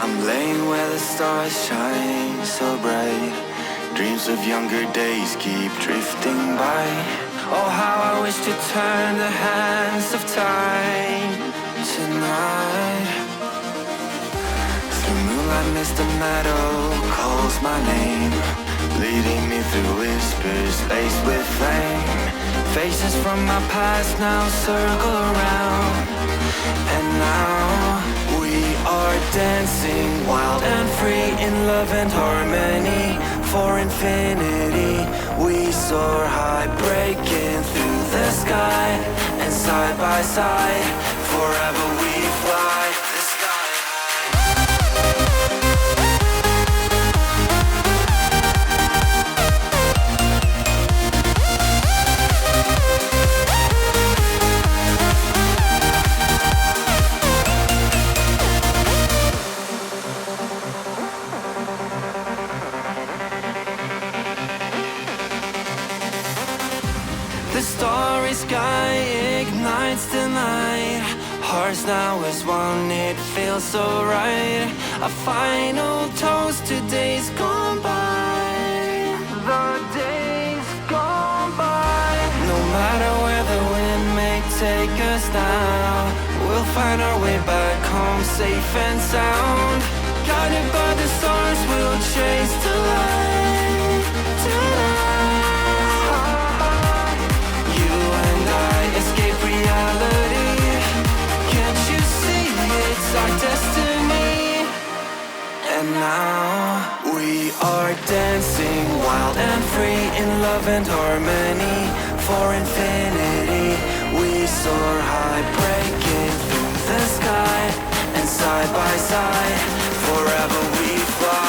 I'm laying where the stars shine so bright. Dreams of younger days keep drifting by. Oh, how I wish to turn the hands of time tonight. Through moonlight mist, the meadow calls my name, leading me through whispers laced with flame. Faces from my past now circle around, and now we are dancing wild and free in love and harmony. For infinity we soar high, breaking through the sky, and side by side forever we fly. The sky The starry sky ignites the night. Hearts now as one, it feels so right. A final toast to days gone by. The days gone by. No matter where the wind may take us now, we'll find our way back home safe and sound. Guided by the stars, we'll chase the light tonight. Escape reality. Can't you see it's our destiny? And now we are dancing wild and free in love and harmony. For infinity we soar high, breaking through the sky, and side by side forever we fly.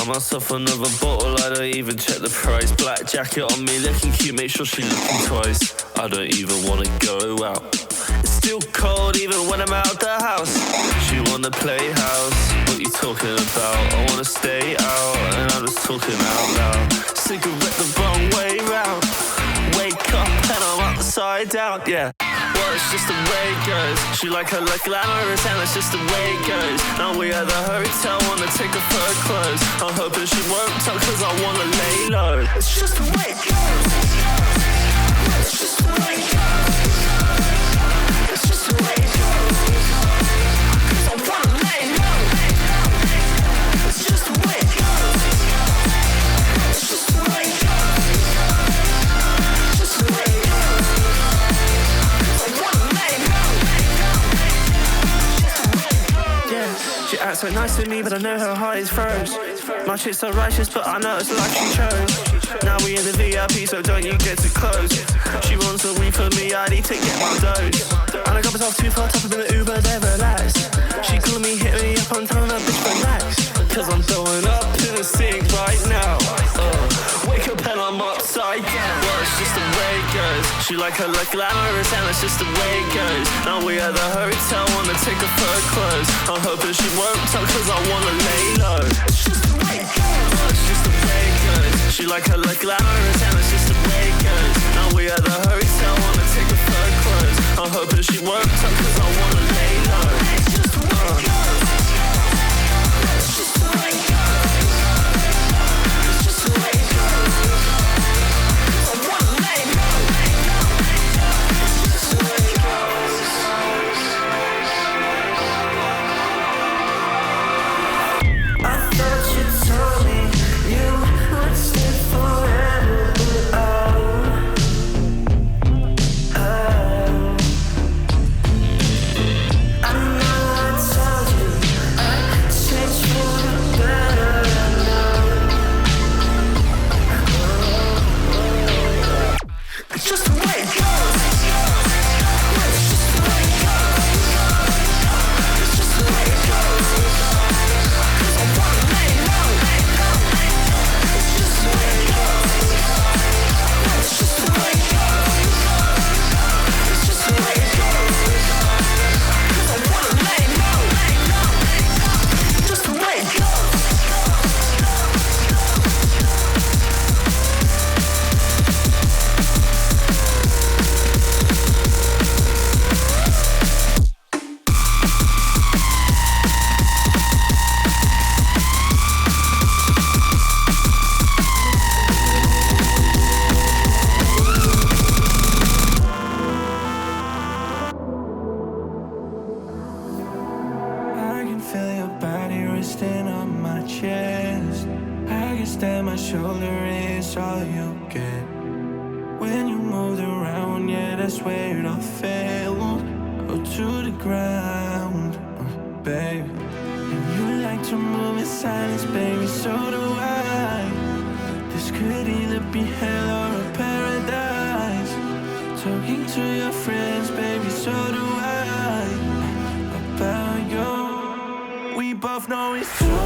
Myself another bottle, I don't even check the price. Black jacket on me, looking cute, make sure she looking twice. I don't even wanna go out. It's still cold even when I'm out the house. She wanna play house, what you talking about? I wanna stay out, and I'm just talking out loud. Cigarette the wrong way round. Wake up and I'm upside down, yeah. Well, it's just the way it goes. She like her look glamorous, and it's just the way it goes. Now we at the hotel, wanna take off her clothes. I'm hoping she won't tell, cause I wanna lay low. It's just the way it goes. It's just the way it goes. It's just the way it goes. Cause I wanna lay low. It's just the way it goes. It's just the way it goes. It's just the way it goes. She acts so nice to me, but I know her heart is froze. My chick's so righteous, but I know it's the life she chose. Now we in the VIP, so don't you get too close. She wants a weed for me, I need to get my dose. And I got myself too far top of the Uber, there relaxed. She called me, hit me up, I'm telling her, bitch, relax. Cause I'm throwing up in the sink right now. Wake up and I'm upside down. Well, it's just the way it goes. She She like her look glamorous and that's just the way it goes. Now we at the hotel, wanna take off her clothes. I'm hoping she won't talk cause I wanna lay low. It's just the way it goes. It's just the way it goes. She like her look glamorous and that's just the way it goes. Now we at the hotel, wanna take off her clothes. I'm hoping she won't talk cause I wanna lay low. It's just the way it goes. It's just the way it goes. It's just the way it goes. I wanna lay low. It's just the way it goes. I thought you told me you would stay forever, but I know I told you I'd change for the better. I know. It's just the way it goes. It's just the way it goes. It's just the way it goes. 'Cause I wanna lay low. It's just the way it goes. It's just the way it goes. It's just the way it goes. 'Cause I wanna lay low. Just the way it goes. I can feel your body resting on my chest. I can stand my shoulder, it's all you get. When you moved around, yeah, that's where it all fell. Oh, to the ground, babe. And you like to move in silence, baby, so do I. This could either be hell or a paradise. Talking to your friends, baby, so do I. About you, we both know it's true.